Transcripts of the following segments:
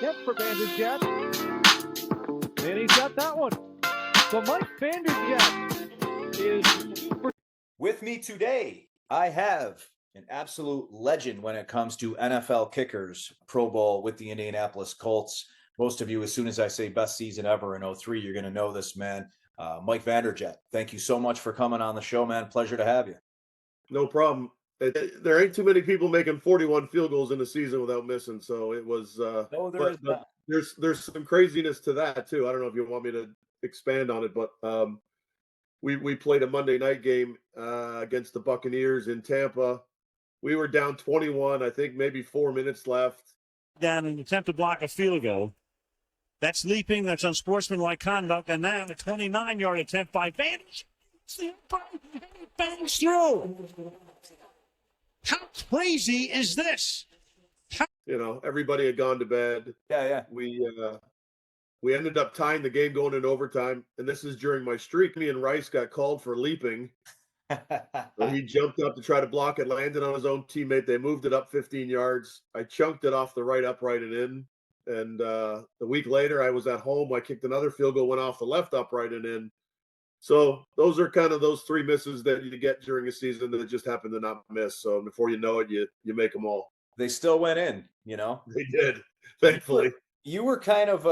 Kemp for Vanderjagt. And he's got that one. So Mike Vanderjagt is... With me today, I have an absolute legend when it comes to NFL kickers, Pro Bowl with the Indianapolis Colts. Most of you, as soon as I say best season ever in 03, you're going to know this man, Mike Vanderjagt. Thank you so much for coming on the show, man. Pleasure to have you. No problem. There ain't too many people making 41 field goals in a season without missing. So it was. No, there is not. There's some craziness to that too. I don't know if you want me to expand on it, but we played a Monday night game against the Buccaneers in Tampa. We were down 21. I think maybe 4 minutes left. Down and attempt to block a field goal. That's leaping. That's unsportsmanlike conduct. And now the 29-yard attempt by Vanderjagt. Bangs through. How crazy is this? Everybody had gone to bed. Yeah. We ended up tying the game going into overtime, and this is during my streak. Me and Rice got called for leaping. So he jumped up to try to block it, landed on his own teammate. They moved it up 15 yards. I chunked it off the right upright and in. And a week later, I was at home. I kicked another field goal, went off the left upright and in. So those are kind of those three misses that you get during a season that just happen to not miss. So before you know it, you make them all. They still went in, They did, thankfully. You were kind of,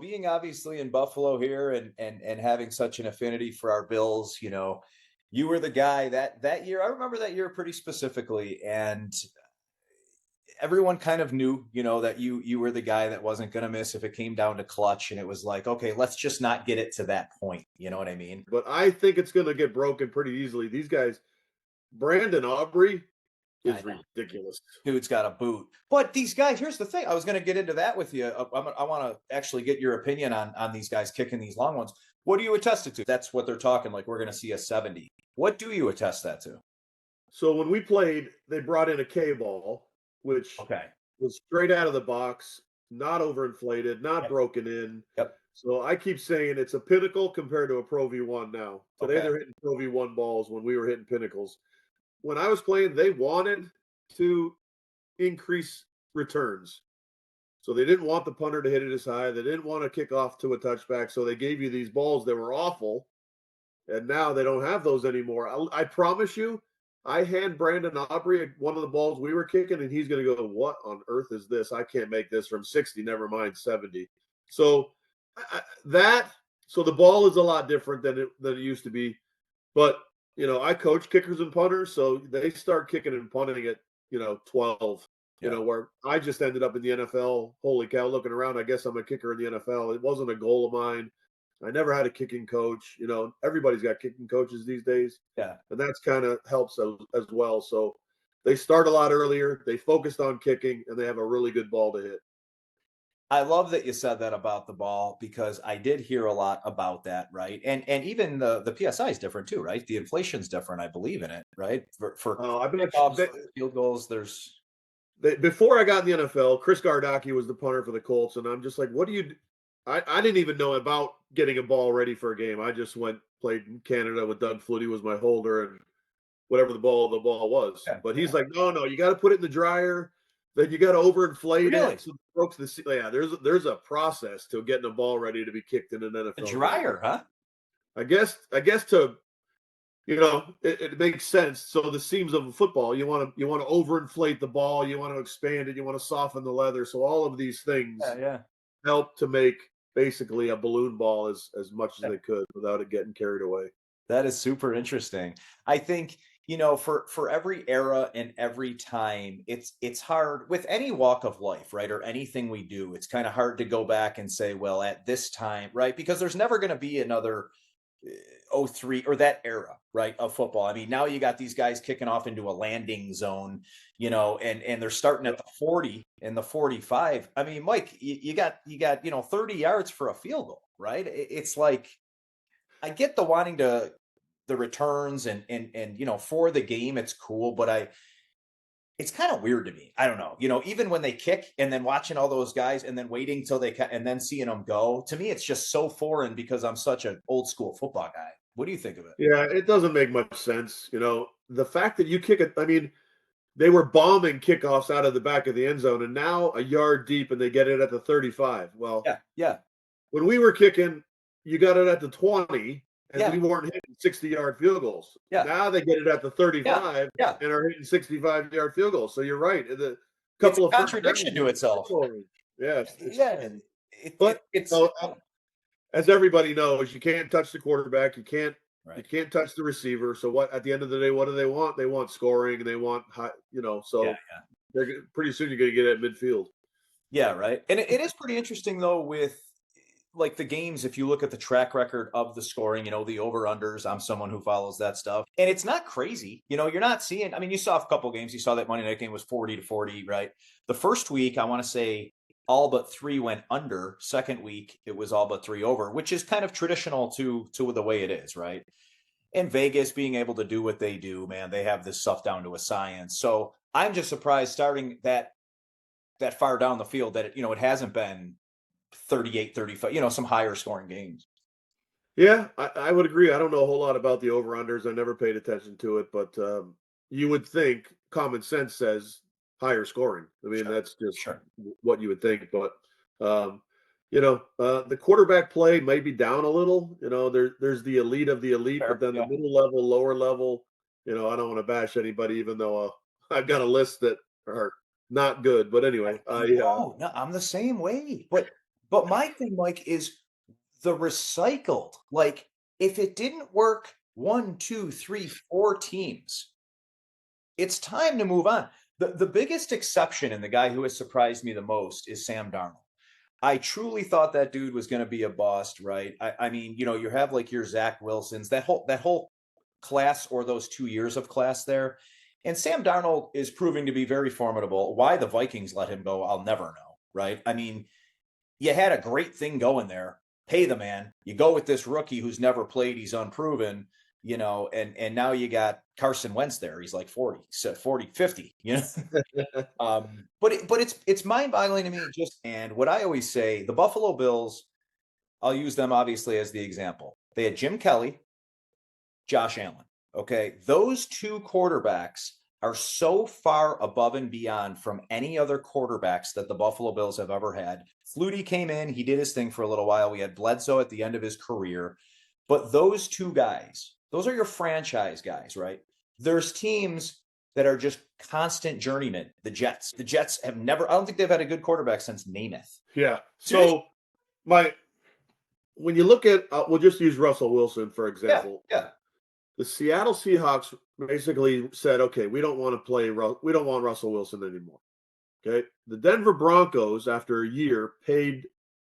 being obviously in Buffalo here and having such an affinity for our Bills, you were the guy that year. I remember that year pretty specifically. And everyone kind of knew, that you were the guy that wasn't going to miss if it came down to clutch. And it was like, okay, let's just not get it to that point. You know what I mean? But I think it's going to get broken pretty easily. These guys, Brandon Aubrey is ridiculous. Dude's got a boot. But these guys, here's the thing. I was going to get into that with you. I want to actually get your opinion on these guys kicking these long ones. What do you attest it to? That's what they're talking like. We're going to see a 70. What do you attest that to? So when we played, they brought in a K-ball, which was straight out of the box, not overinflated, not broken in. Yep. So I keep saying it's a pinnacle compared to a Pro V1 now. Today they're hitting Pro V1 balls when we were hitting pinnacles. When I was playing, they wanted to increase returns. So they didn't want the punter to hit it as high. They didn't want to kick off to a touchback. So they gave you these balls that were awful. And now they don't have those anymore. I promise you, I hand Brandon Aubrey one of the balls we were kicking, and he's going to go, what on earth is this? I can't make this from 60, never mind 70. So so the ball is a lot different than it used to be. But, I coach kickers and punters, so they start kicking and punting at, 12, where I just ended up in the NFL. Holy cow, looking around, I guess I'm a kicker in the NFL. It wasn't a goal of mine. I never had a kicking coach. Everybody's got kicking coaches these days. Yeah. And that's kind of helps as well. So they start a lot earlier. They focused on kicking, and they have a really good ball to hit. I love that you said that about the ball, because I did hear a lot about that, right? And even the PSI is different too, right? The inflation's different, I believe in it, right? For field goals, before I got in the NFL, Chris Gardocki was the punter for the Colts, and I'm just like, what do you I didn't even know about getting a ball ready for a game. I just played in Canada with Doug Flutie was my holder, and whatever the ball was. Yeah. But he's like, no, you got to put it in the dryer. Then you got to overinflate it. So there's a process to getting a ball ready to be kicked in an NFL. A dryer, game. Huh? I guess to, it makes sense. So the seams of football, you want to overinflate the ball, you want to expand it, you want to soften the leather. So all of these things help to make basically a balloon ball as much as they could without it getting carried away. That is super interesting. I think, for every era and every time, it's hard with any walk of life, right? Or anything we do, it's kind of hard to go back and say, well, at this time, right? Because there's never going to be another 03 or that era, right, of football. I mean, now you got these guys kicking off into a landing zone, and they're starting at the 40 and the 45. I mean, Mike, you got 30 yards for a field goal, right? It's like, I get the wanting to the returns and for the game, it's cool, but it's kind of weird to me. I don't know, even when they kick and then watching all those guys and then waiting till and then seeing them go, to me, it's just so foreign because I'm such an old school football guy. What do you think of it? Yeah, it doesn't make much sense. The fact that you kick it, I mean, they were bombing kickoffs out of the back of the end zone, and now a yard deep, and they get it at the 35. Well, Yeah. when we were kicking, you got it at the 20, and we Yeah. weren't hitting 60-yard field goals. Yeah. Now they get it at the 35 Yeah. and are hitting 65-yard field goals. So you're right. The It's couple a of first contradiction downs, to itself. Yes. Yeah. But It's as everybody knows, you can't touch the quarterback. You can't right. touch the receiver. So what? At the end of the day, what do they want? They want scoring, and they want high. So they're pretty soon you're going to get it at midfield. Yeah, right. And it is pretty interesting though with like the games. If you look at the track record of the scoring, the over unders. I'm someone who follows that stuff, and it's not crazy. You're not seeing. I mean, you saw a couple games. You saw that Monday night game was 40-40, right? The first week, I want to say all but 3 went under. Second week, it was all but 3 over, which is kind of traditional to the way it is, right? And Vegas being able to do what they do, man, they have this stuff down to a science. So I'm just surprised starting that far down the field that it hasn't been 38-35, some higher scoring games. Yeah, I would agree. I don't know a whole lot about the over-unders. I never paid attention to it, but you would think common sense says higher scoring. I mean, that's just what you would think. But, the quarterback play may be down a little. There's the elite of the elite, but then the middle level, lower level, I don't want to bash anybody, even though I've got a list that are not good. But anyway, no, I'm the same way. But my thing, Mike, is the recycled. Like, if it didn't work 1, 2, 3, 4 teams, it's time to move on. The biggest exception and the guy who has surprised me the most is Sam Darnold. I truly thought that dude was going to be a bust, right? I mean, you have like your Zach Wilsons, that whole class, or those 2 years of class there. And Sam Darnold is proving to be very formidable. Why the Vikings let him go, I'll never know, right? I mean, you had a great thing going there. Pay the man. You go with this rookie who's never played, he's unproven, and now you got Carson Wentz there. He's like 40, 50, but it's mind-boggling to me. And what I always say, the Buffalo Bills, I'll use them obviously as the example. They had Jim Kelly, Josh Allen. Okay, those 2 quarterbacks are so far above and beyond from any other quarterbacks that the Buffalo Bills have ever had. Flutie came in, he did his thing for a little while. We had Bledsoe at the end of his career. But those 2 guys, those are your franchise guys, right? There's teams that are just constant journeymen. The Jets. The Jets have never, I don't think they've had a good quarterback since Namath. Yeah. So when you look at, we'll just use Russell Wilson, for example. Yeah. The Seattle Seahawks basically said, okay, we don't want Russell Wilson anymore. Okay. The Denver Broncos, after a year, paid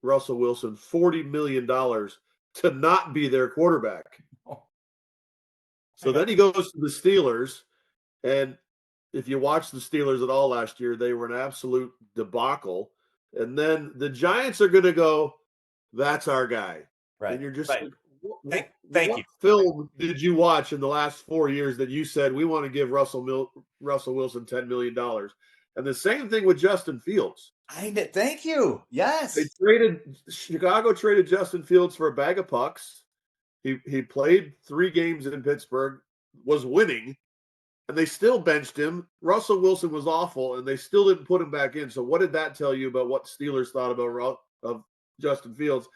Russell Wilson $40 million to not be their quarterback. So then he goes to the Steelers, and if you watch the Steelers at all last year, they were an absolute debacle. And then the Giants are going to go, that's our guy. Right. And you're just right. like, Thank what you. film did you watch in the last 4 years that you said we want to give Russell Wilson $10 million? And the same thing with Justin Fields. Thank you. Yes. Chicago traded Justin Fields for a bag of pucks. He played 3 games in Pittsburgh, was winning, and they still benched him. Russell Wilson was awful, and they still didn't put him back in. So what did that tell you about what Steelers thought of Justin Fields?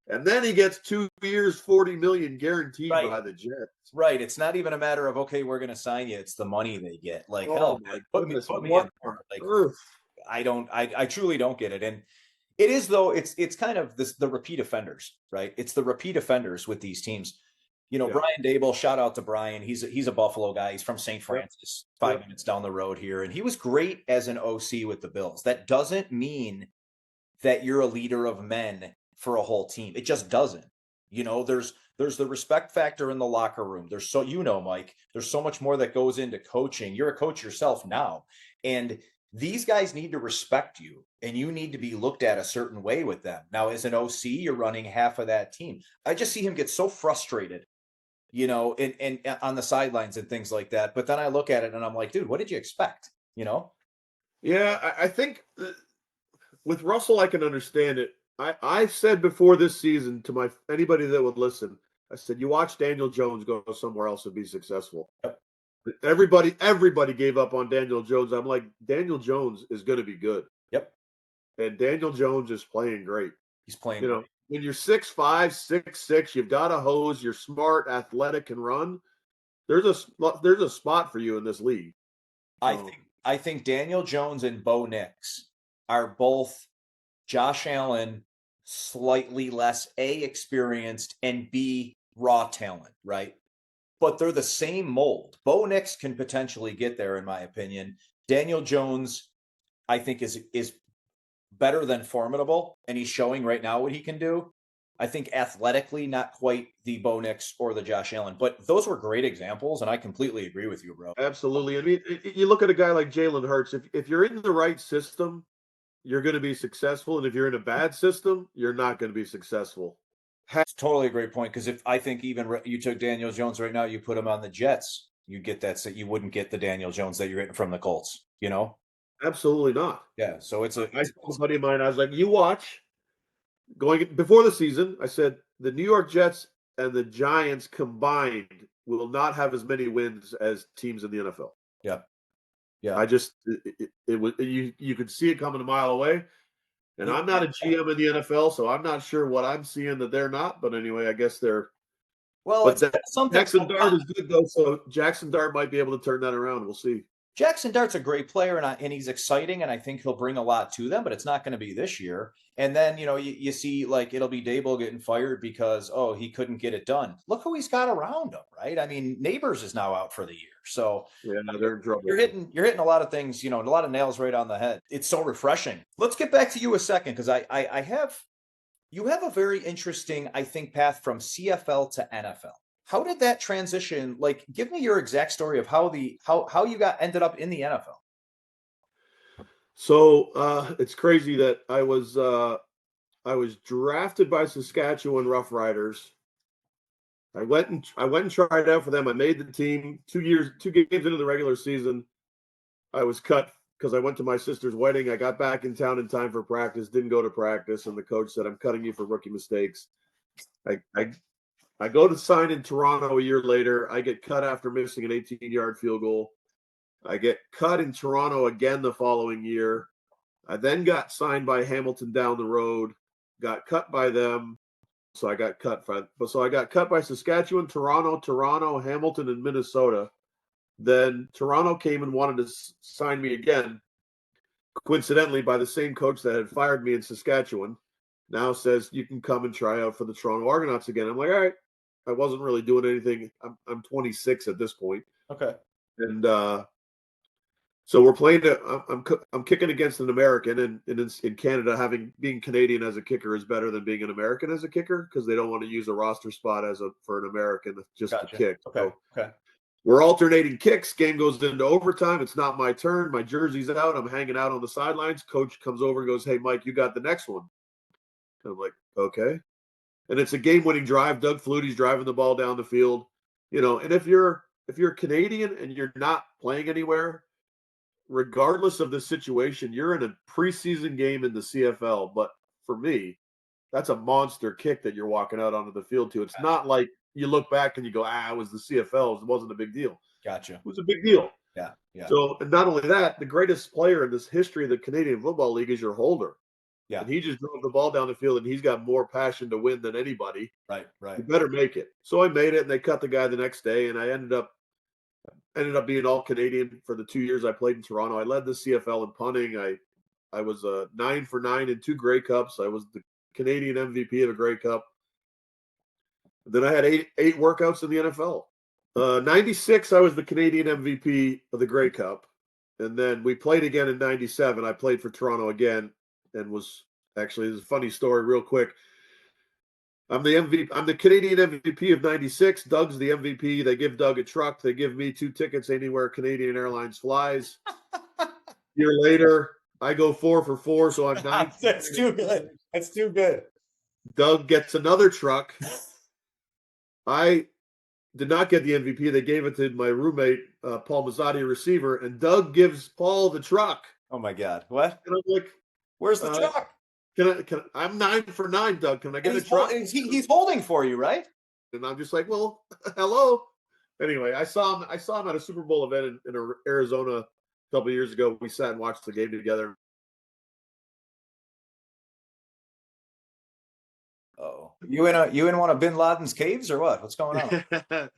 And then he gets 2 years, $40 million guaranteed by the Jets. Right. It's not even a matter of, okay, we're going to sign you. It's the money they get. Like, put me in there. Like, I truly don't get it. And it is, though, it's kind of the repeat offenders, right? It's the repeat offenders with these teams. Brian Daboll, shout out to Brian. He's a Buffalo guy. He's from St. Francis, 5 minutes down the road here. And he was great as an OC with the Bills. That doesn't mean that you're a leader of men for a whole team. It just doesn't. There's the respect factor in the locker room. Mike, there's so much more that goes into coaching. You're a coach yourself now. And these guys need to respect you, and you need to be looked at a certain way with them. Now, as an OC, you're running half of that team. I just see him get so frustrated, and on the sidelines and things like that. But then I look at it and I'm like, dude, what did you expect? Yeah, I think with Russell, I can understand it. I said before this season to anybody that would listen, I said, you watch Daniel Jones go somewhere else and be successful. Yep. Everybody gave up on Daniel Jones. I'm like, Daniel Jones is going to be good. Yep. And Daniel Jones is playing great. He's playing You know, great. when you're 6'5", 6'6", you've got a hose, you're smart, athletic, and run. There's a spot for you in this league. I think Daniel Jones and Bo Nix are both Josh Allen, slightly less A, experienced, and B, raw talent, right? But they're the same mold. Bo Nix can potentially get there, in my opinion. Daniel Jones, I think, is better than formidable, and he's showing right now what he can do. I think athletically, not quite the Bo Nix or the Josh Allen, but those were great examples, and I completely agree with you, bro. Absolutely. I mean, you look at a guy like Jalen Hurts. If you're in the right system, you're going to be successful, and if you're in a bad system, you're not going to be successful. It's totally a great point, because if I think even you took Daniel Jones right now, you put him on the Jets, you get that. So you wouldn't get the Daniel Jones that you're getting from the Colts. You know? Absolutely not. Yeah. So it's a. I told a buddy of mine, I was like, you watch. Going before the season, I said the New York Jets and the Giants combined will not have as many wins as teams in the NFL. Yeah. Yeah. I just it was you could see it coming a mile away. And I'm not a GM in the NFL, so I'm not sure what I'm seeing that they're not. But anyway, I guess they're. Well, But it's something. Jackson Dart is good though, so Jackson Dart might be able to turn that around. We'll see. Jackson Dart's a great player, and he's exciting, and I think he'll bring a lot to them, but it's not going to be this year. And then, you see, like, it'll be Dable getting fired because, he couldn't get it done. Look who he's got around him, right? I mean, Neighbors is now out for the year. So yeah, they're in trouble. You're hitting a lot of things, a lot of nails right on the head. It's so refreshing. Let's get back to you a second, because you have a very interesting, I think, path from CFL to NFL. How did that transition? Like, give me your exact story of how you ended up in the NFL. So it's crazy that I was drafted by Saskatchewan Roughriders. I went and tried out for them. I made the team 2 games into the regular season. I was cut because I went to my sister's wedding. I got back in town in time for practice, didn't go to practice, and the coach said, "I'm cutting you for rookie mistakes." I go to sign in Toronto a year later. I get cut after missing an 18-yard field goal. I get cut in Toronto again the following year. I then got signed by Hamilton down the road, got cut by them. So I got cut by Saskatchewan, Toronto, Hamilton, and Minnesota. Then Toronto came and wanted to sign me again, coincidentally by the same coach that had fired me in Saskatchewan. Now says you can come and try out for the Toronto Argonauts again. I'm like, all right. I wasn't really doing anything. I'm 26 at this point. Okay. And so we're playing. I'm kicking against an American, and in Canada, being Canadian as a kicker is better than being an American as a kicker, because they don't want to use a roster spot for an American just to kick. Okay. So we're alternating kicks. Game goes into overtime. It's not my turn. My jersey's out. I'm hanging out on the sidelines. Coach comes over and goes, "Hey, Mike, you got the next one." And I'm like, okay. And it's a game-winning drive. Doug Flutie's driving the ball down the field. And if you're Canadian and you're not playing anywhere, regardless of the situation, you're in a preseason game in the CFL. But for me, that's a monster kick that you're walking out onto the field to. It's not like you look back and you go, it was the CFL. It wasn't a big deal. Gotcha. It was a big deal. Yeah. So, and not only that, the greatest player in this history of the Canadian Football League is your holder. Yeah. And he just drove the ball down the field, and he's got more passion to win than anybody. Right. You better make it. So I made it, and they cut the guy the next day, and I ended up being all Canadian for the 2 years I played in Toronto. I led the CFL in punting. I was 9 for 9 in 2 Grey Cups. I was the Canadian MVP of a Grey Cup. Then I had eight workouts in the NFL. 96, I was the Canadian MVP of the Grey Cup. And then we played again in 97. I played for Toronto again, and was actually, there's a funny story real quick. I'm the MVP. I'm the Canadian MVP of 96. Doug's the MVP. They give Doug a truck. They give me 2 tickets anywhere Canadian Airlines flies. Year later, I go 4 for 4, so I'm 9. That's too good. That's too good. Doug gets another truck. I did not get the MVP. They gave it to my roommate, Paul Mazzotti, receiver, and Doug gives Paul the truck. Oh my God! What? And I'm like, "Where's the truck? Can I'm 9 for 9, Doug. Can I get a truck?" He's holding for you, right? And I'm just like, well, hello. Anyway, I saw him at a Super Bowl event in Arizona a couple of years ago. We sat and watched the game together. Oh, you in one of Bin Laden's caves or what? What's going on?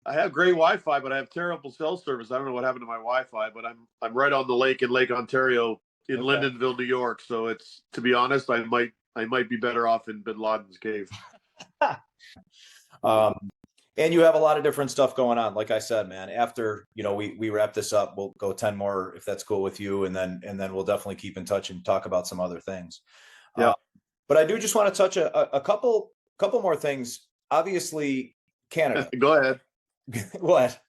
I have great Wi-Fi, but I have terrible cell service. I don't know what happened to my Wi-Fi, but I'm right on the lake in Lake Ontario in Lyndonville, New York. So it's, to be honest, I might be better off in Bin Laden's cave. And you have a lot of different stuff going on. Like I said, man, after, we wrap this up, we'll go 10 more if that's cool with you. And then we'll definitely keep in touch and talk about some other things. Yeah. But I do just want to touch a couple more things. Obviously, Canada. Go ahead. What?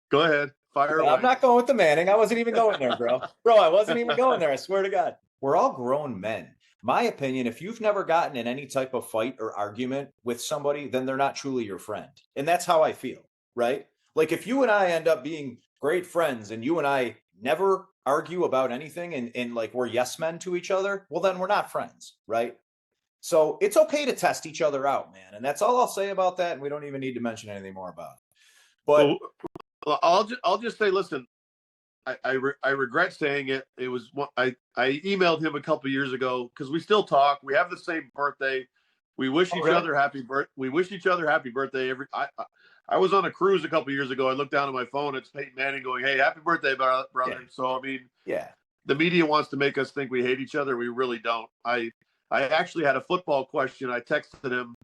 Go ahead. Fire away. I'm not going with the Manning. I wasn't even going there, bro. I wasn't even going there. I swear to God. We're all grown men. My opinion, if you've never gotten in any type of fight or argument with somebody, then they're not truly your friend. And that's how I feel, right? Like if you and I end up being great friends and you and I never argue about anything and like we're yes men to each other, well, then we're not friends, right? So it's okay to test each other out, man. And that's all I'll say about that. And we don't even need to mention anything more about it. But well, I'll just say, listen, I regret saying it. It was I emailed him a couple years ago because we still talk. We have the same birthday. We wish each other happy birthday. We wish each other happy birthday. I was on a cruise a couple years ago. I looked down at my phone. It's Peyton Manning going, "Hey, happy birthday, brother." Yeah. So I mean, yeah, the media wants to make us think we hate each other. We really don't. I actually had a football question. I texted him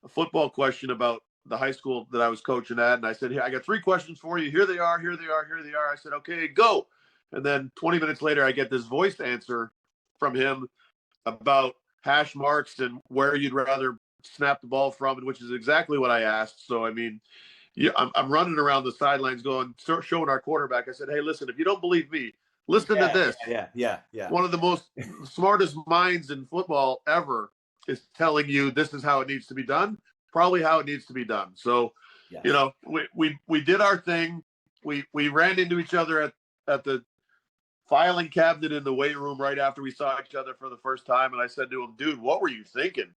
a football question about the high school that I was coaching at. And I said, "Here, I got 3 questions for you. Here they are, here they are, here they are." I said, "Okay, go." And then 20 minutes later, I get this voiced answer from him about hash marks and where you'd rather snap the ball from, and which is exactly what I asked. So, I mean, yeah, I'm running around the sidelines going, showing our quarterback. I said, "Hey, listen, if you don't believe me, listen to this." Yeah. One of the most smartest minds in football ever is telling you this is how it needs to be done. Probably how it needs to be done. So, yes. We did our thing. We ran into each other at the filing cabinet in the weight room right after we saw each other for the first time. And I said to him, "Dude, what were you thinking?"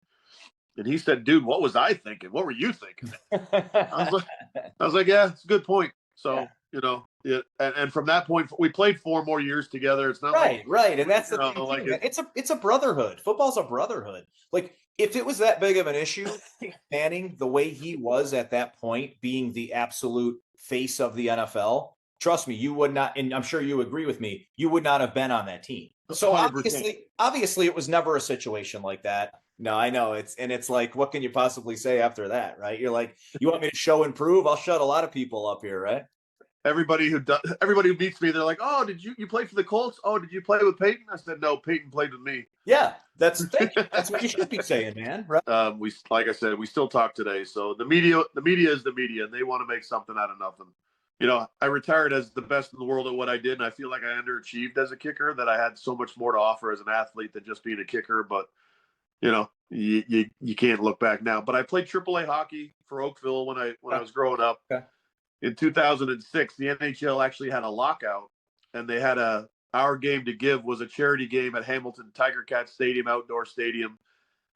And he said, "Dude, what was I thinking? What were you thinking?" I was like, "Yeah, it's a good point." So, and from that point, we played 4 more years together. It's not right. And that's the thing, like it's a brotherhood. Football's a brotherhood. Like if it was that big of an issue, Manning, the way he was at that point, being the absolute face of the NFL, trust me, you would not, and I'm sure you agree with me, you would not have been on that team. So 100%. Obviously it was never a situation like that. No, I know it's like, what can you possibly say after that, right? You're like, you want me to show and prove? I'll shut a lot of people up here, right? Everybody who meets me, they're like, "Oh, did you play for the Colts? Oh, did you play with Peyton?" I said, "No, Peyton played with me." Yeah, that's what you should be saying, man. Right? Like I said, we still talk today. So the media is the media, and they want to make something out of nothing. I retired as the best in the world at what I did, and I feel like I underachieved as a kicker. That I had so much more to offer as an athlete than just being a kicker. But you can't look back now. But I played AAA hockey for Oakville when I was growing up. Okay. In 2006, the NHL actually had a lockout, and they had Our Game to Give was a charity game at Hamilton Tiger Cat Stadium, outdoor stadium,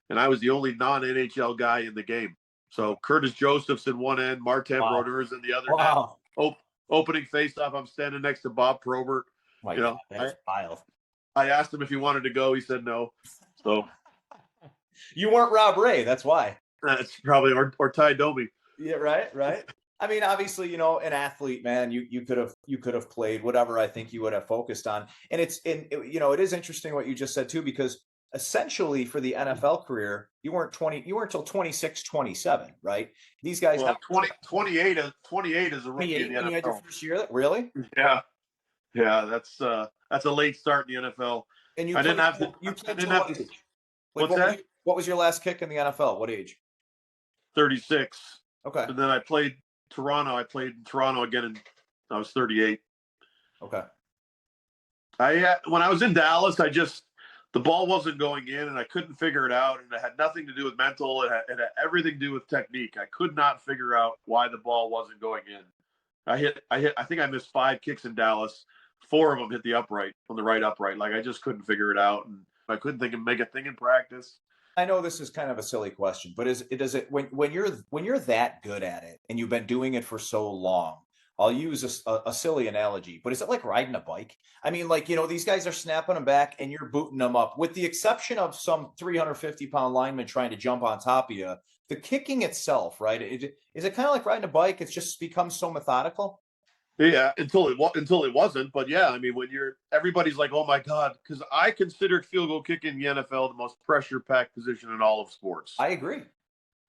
and I was the only non-NHL guy in the game. So Curtis Joseph's in one end, Martin Brodeurs in the other end. Opening faceoff, I'm standing next to Bob Probert. God, that's wild. I asked him if he wanted to go. He said no. So you weren't Rob Ray, that's why. That's probably or Ty Domi. Yeah, right. I mean, obviously, an athlete, man, you could have played whatever I think you would have focused on. And it is interesting what you just said too, because essentially for the NFL career, you weren't until 26, 27, right? These guys have 28 is a rookie in the NFL. You had your first year? Really? Yeah. Yeah, that's a late start in the NFL. And I didn't have to. What's that? What was your last kick in the NFL? What age? 36. Okay. And then I played Toronto. I played in Toronto again, and I was 38. Okay. When I was in Dallas, the ball wasn't going in, and I couldn't figure it out, and it had nothing to do with mental. It had everything to do with technique. I could not figure out why the ball wasn't going in. I think I missed 5 kicks in Dallas. 4 of them hit the upright, on the right upright. Like I just couldn't figure it out, and I couldn't make a thing in practice. I know this is kind of a silly question, but does it when you're that good at it and you've been doing it for so long? I'll use a silly analogy, but is it like riding a bike? I mean, like, these guys are snapping them back and you're booting them up, with the exception of some 350-pound lineman trying to jump on top of you. The kicking itself, right? Is it kind of like riding a bike? It's just become so methodical. Yeah, until it wasn't. But yeah, I mean, when everybody's like, oh my God, because I consider field goal kicking in the NFL the most pressure packed position in all of sports. I agree.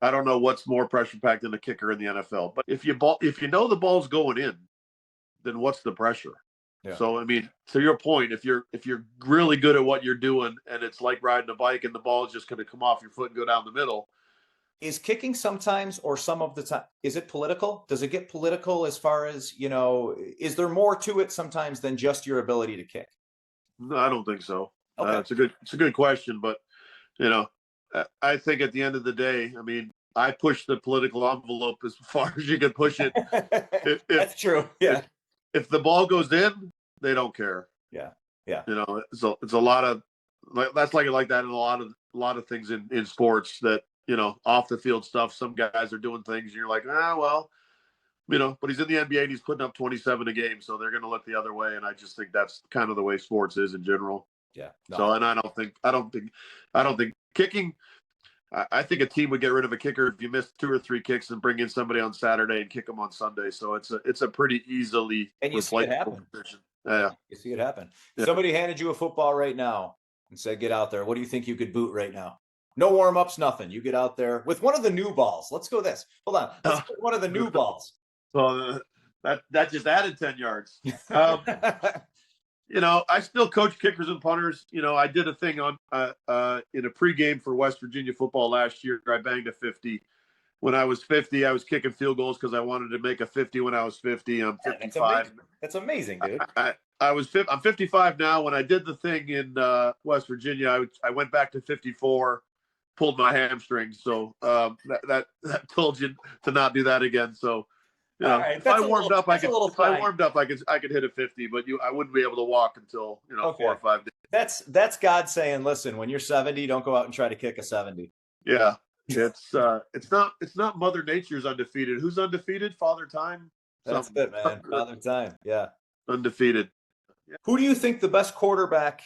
I don't know what's more pressure packed than a kicker in the NFL. But if you know the ball's going in, then what's the pressure? Yeah. So I mean, to your point, if you're really good at what you're doing and it's like riding a bike and the ball is just going to come off your foot and go down the middle. Is kicking sometimes, or some of the time, is it political? Does it get political as far as, is there more to it sometimes than just your ability to kick? No, I don't think so. Okay. It's a good question, but I think at the end of the day, I mean, I push the political envelope as far as you can push it. That's true. Yeah. If the ball goes in, they don't care. Yeah. Yeah. It's a lot of that's like that in a lot of things in sports that, off the field stuff. Some guys are doing things and you're like, well, but he's in the NBA and he's putting up 27 a game, so they're going to look the other way. And I just think that's kind of the way sports is in general. Yeah. No. So, and I don't think kicking. I think a team would get rid of a kicker if you miss 2 or 3 kicks and bring in somebody on Saturday and kick them on Sunday. So it's a pretty easily replaceable position. Yeah, you see it happen. Yeah. Somebody handed you a football right now and said, "Get out there. What do you think you could boot right now?" No warm ups, nothing. You get out there with one of the new balls. Let's go this. Hold on. Let's get one of the new balls. So that just added 10 yards. I still coach kickers and punters. I did a thing on in a pregame for West Virginia football last year. I banged a 50. When I was 50, I was kicking field goals because I wanted to make a 50 when I was 50. I'm 55. That's amazing, dude. I'm 55 now. When I did the thing in West Virginia, I went back to 54, pulled my hamstring. So that told you to not do that again. So. Right, if I warmed up, I could hit a 50, but I wouldn't be able to walk until 4 or 5 days. That's God saying, listen, when you're 70, don't go out and try to kick a 70. Yeah, it's not Mother Nature's undefeated. Who's undefeated? Father Time. That's it, man. Father Time. Yeah, undefeated. Yeah. Who do you think the best quarterback,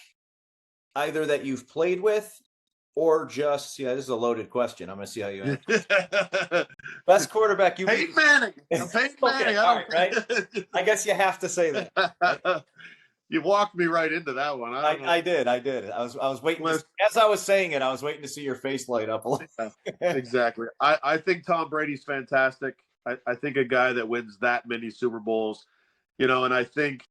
either that you've played with, or just, this is a loaded question. I'm going to see how you answer. Best quarterback you Peyton Manning. Peyton Manning. All right. I guess you have to say that. You walked me right into that one. I did. I was waiting. As I was saying it, I was waiting to see your face light up a little. Exactly. I think Tom Brady's fantastic. I think a guy that wins that many Super Bowls, and I think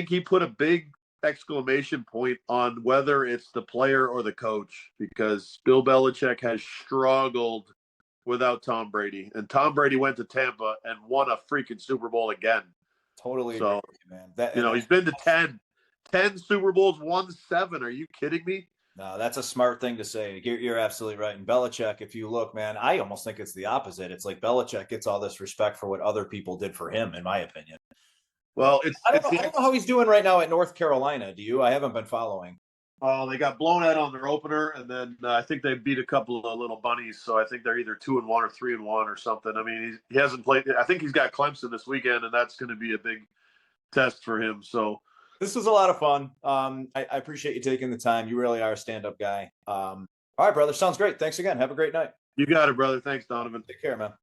he put a big exclamation point on whether it's the player or the coach, because Bill Belichick has struggled without Tom Brady, and Tom Brady went to Tampa and won a freaking Super Bowl again. Totally so agree, man. He's been to 10 Super Bowls, won 7. Are you kidding me? No, that's a smart thing to say. You're absolutely right. And Belichick, if you look, man, I almost think it's the opposite. It's like Belichick gets all this respect for what other people did for him, in my opinion. Well, I don't know how he's doing right now at North Carolina. Do you? I haven't been following. They got blown out on their opener, and then I think they beat a couple of little bunnies. So I think they're either 2-1 or 3-1 or something. I mean, he hasn't played. I think he's got Clemson this weekend, and that's going to be a big test for him. So this was a lot of fun. I appreciate you taking the time. You really are a stand-up guy. All right, brother. Sounds great. Thanks again. Have a great night. You got it, brother. Thanks, Donovan. Take care, man.